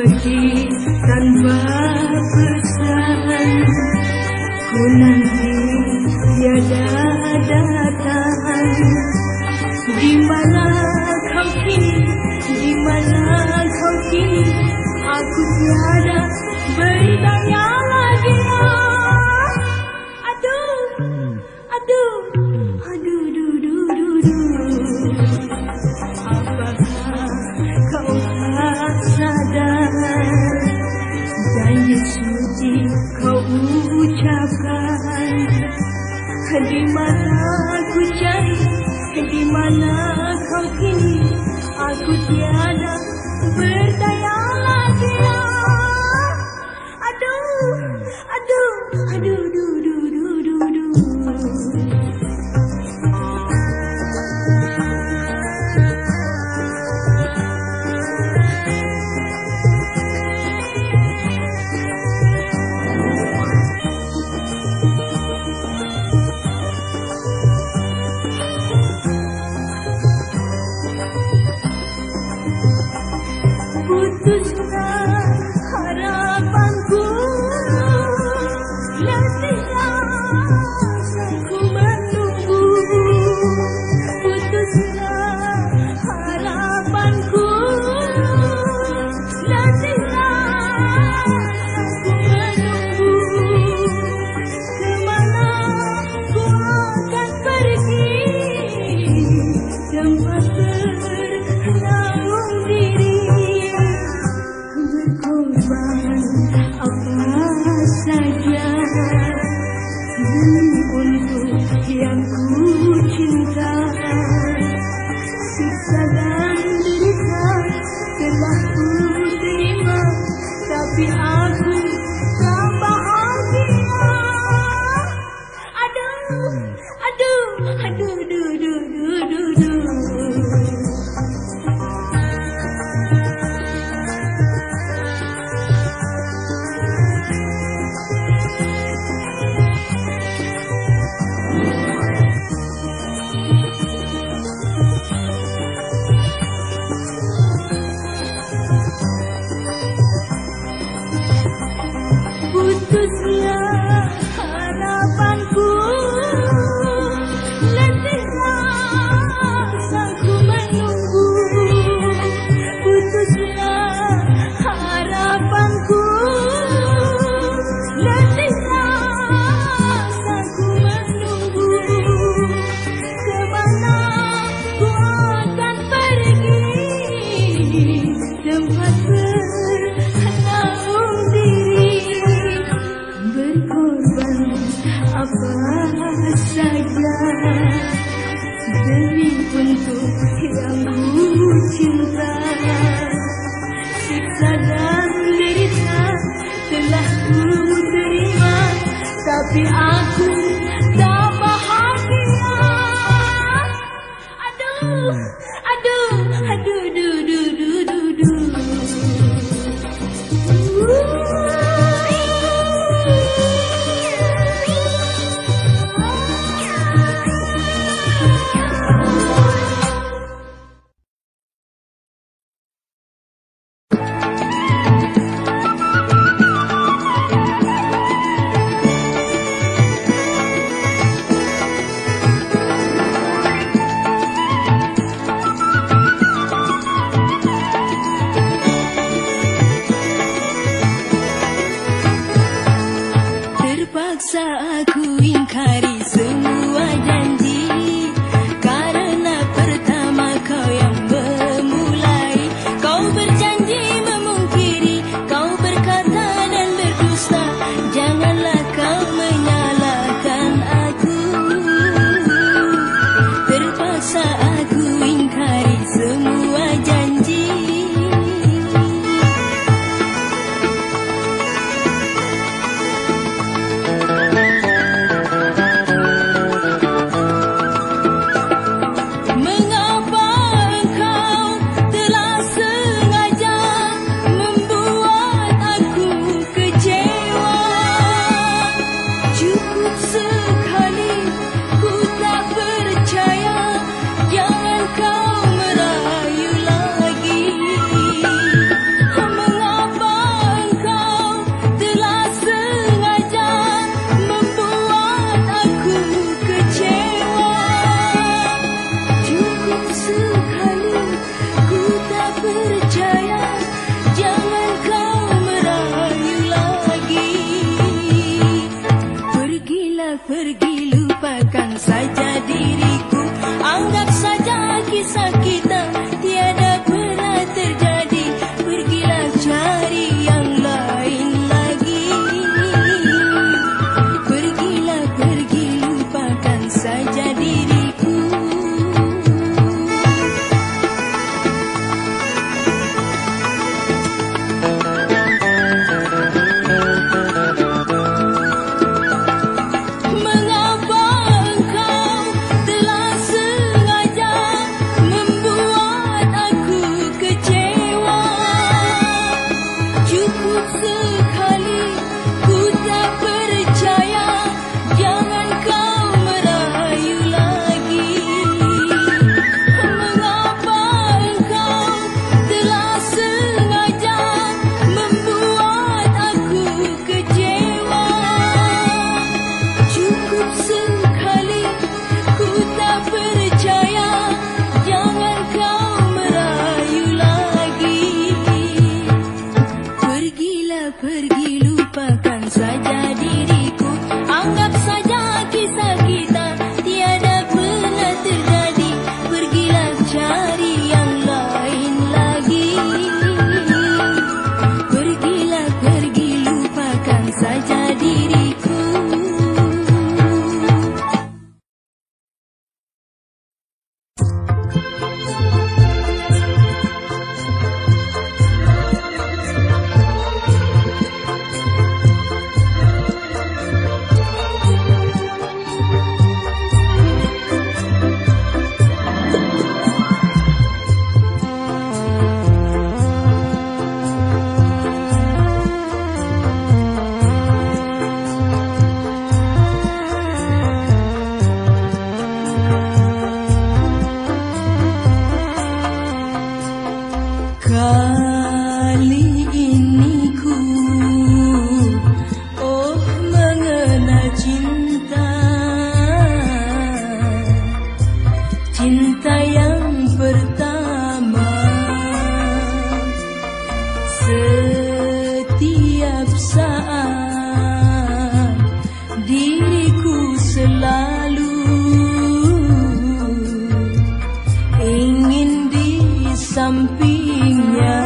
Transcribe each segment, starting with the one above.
pergi tanpa pesan. Ku nanti tiada datang. Di mana kau kini? Di mana kau kini? Aku tiada berdaya lagi. Aduh, aduh, aduh, duh, duh, duh, duh. Apakah kau tak sadar? Janji suci kau ucapkan. Di mana ku cari? Di mana kau kini? Aku tiada berdaya lagi. Aduh, aduh, aduh, duh, duh, duh, duh, duh. Putuslah harapanku, letihlah aku menunggu. Putuslah harapanku, letihlah aku menunggu. Kemana ku akan pergi, tempat bernaung diri. Apa saja demi untuk yang ku cinta. Siksa dan derita telah ku terima, tapi aku tak bahagia. Aduh, aduh, aduh, duh, duh, duh, duh, duh. Putuslah harapanku, letihlah aku menunggu. Putuslah harapanku, letihlah aku menunggu. Kemana ku akan pergi, tempat bernaung diri. Berkorban apa saja demi untuk yang ku cinta. Siksa dan derita telah ku terima, tapi aku tak bahagia. Aduh, aduh, aduh, duh, duh, duh, duh, duh. ingin di sampingnya.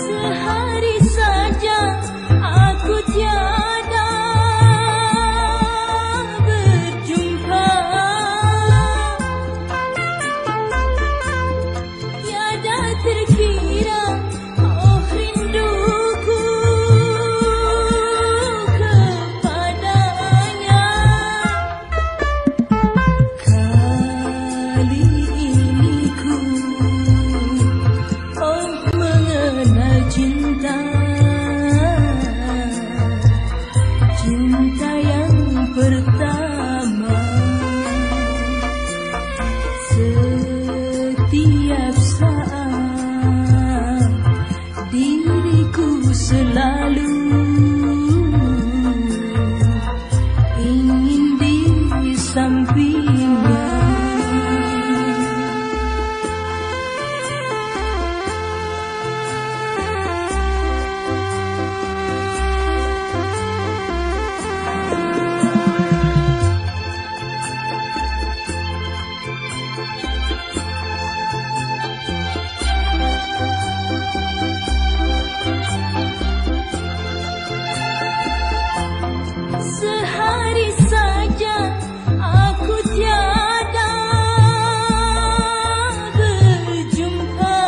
Sehari saja aku tiada berjumpa, tiada terkira oh rinduku kepadanya. Kali ini ku oh mengenal cinta, cinta yang pertama. Setiap saat diriku selalu ingin di sampingnya. Sehari saja aku tiada berjumpa,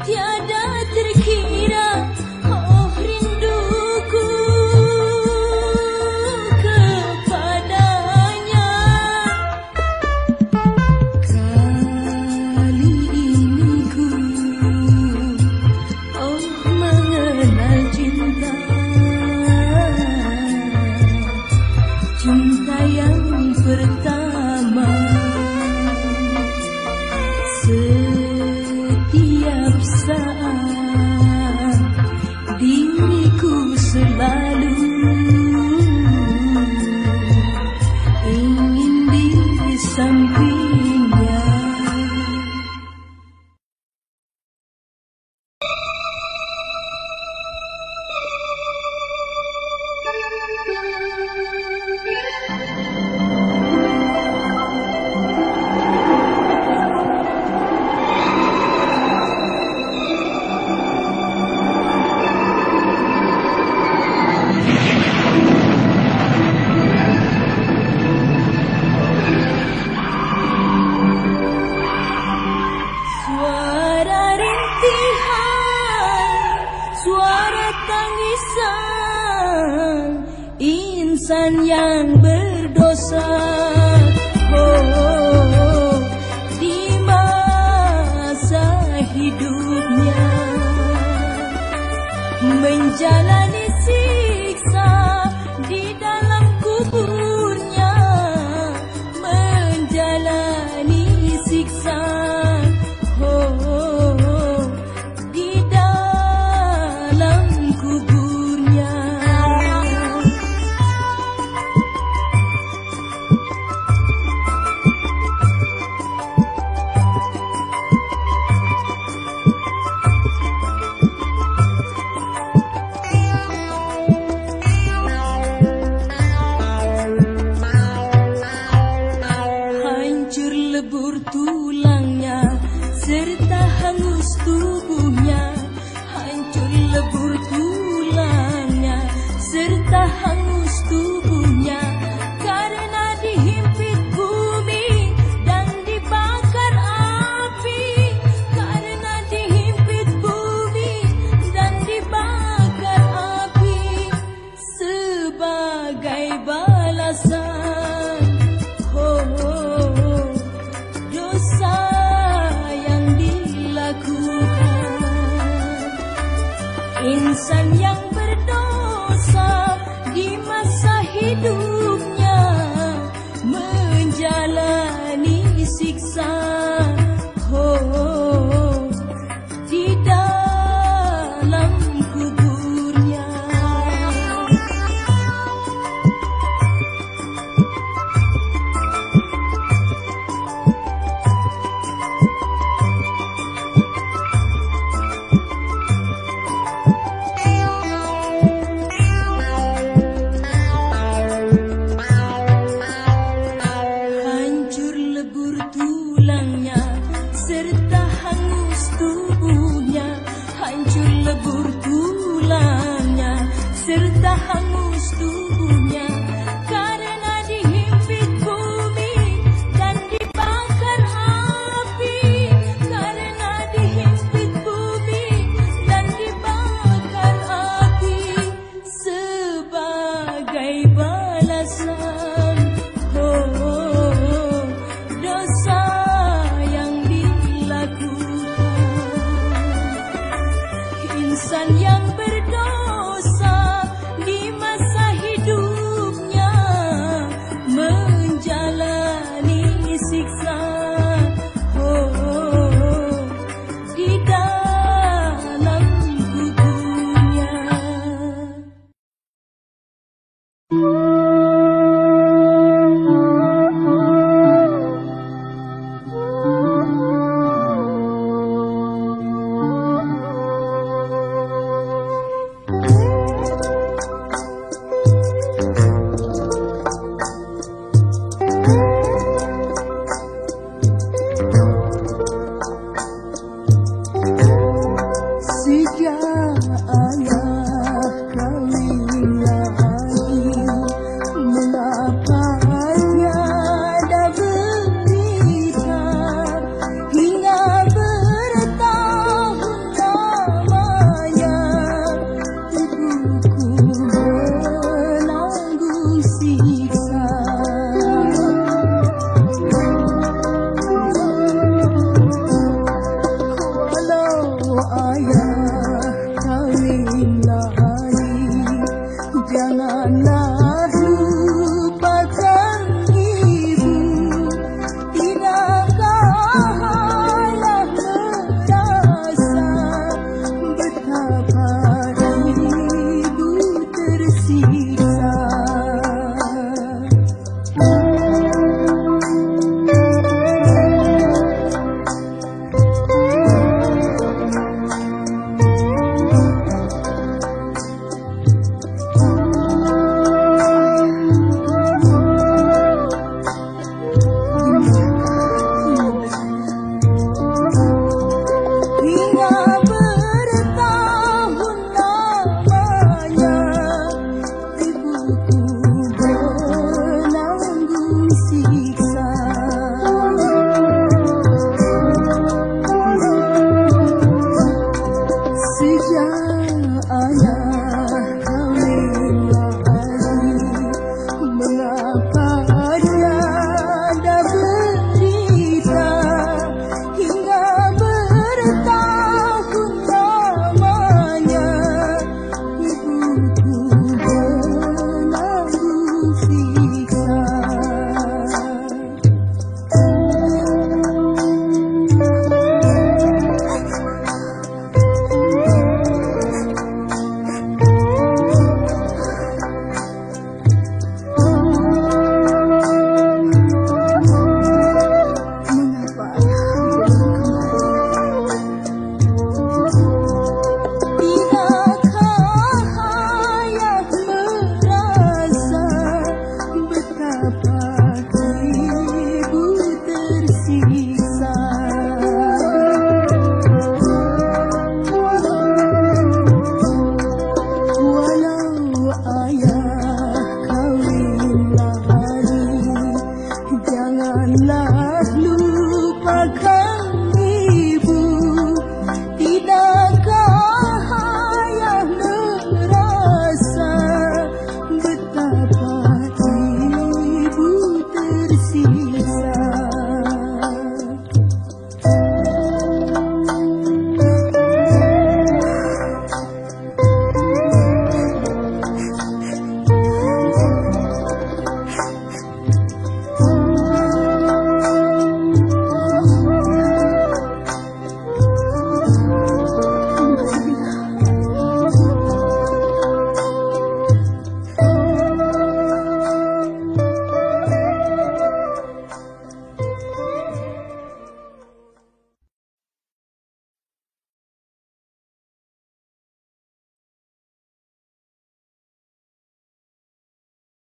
tiada terkira oh rinduku kepadanya. Kali ini ku oh mengenal cinta, cinta yang pertama. Setiap saat diriku selalu ingin di sampingnya. Suara rintihan, suara tangisan insan yang berdosa. Oh, di masa hidupnya menjalani siksa di dalam kuburnya, menjalani siksa oh di dalam kuburnya. Hancur lebur tulangnya serta hangus tubuhnya, hancur lebur tulangnya serta hangus tubuhnya, karena dihimpit bumi dan dibakar api, karena dihimpit bumi dan dibakar api, sebagai balasan dosa yang dilakukan. Insan yang berdosa di masa hidupnya menjalani siksa hangus tubuhnya karena dihimpit bumi dan dibakar api, karena dihimpit bumi dan dibakar api sebagai balasan dosa yang dilakukan. Insan yang berdosa di masa hidupnya menjalani siksa di dalam kuburnya. Sejak ayah kami lagi, mengapa tiada berita hingga bertahun lamanya tubuhku menanggung siksa. Walau ayah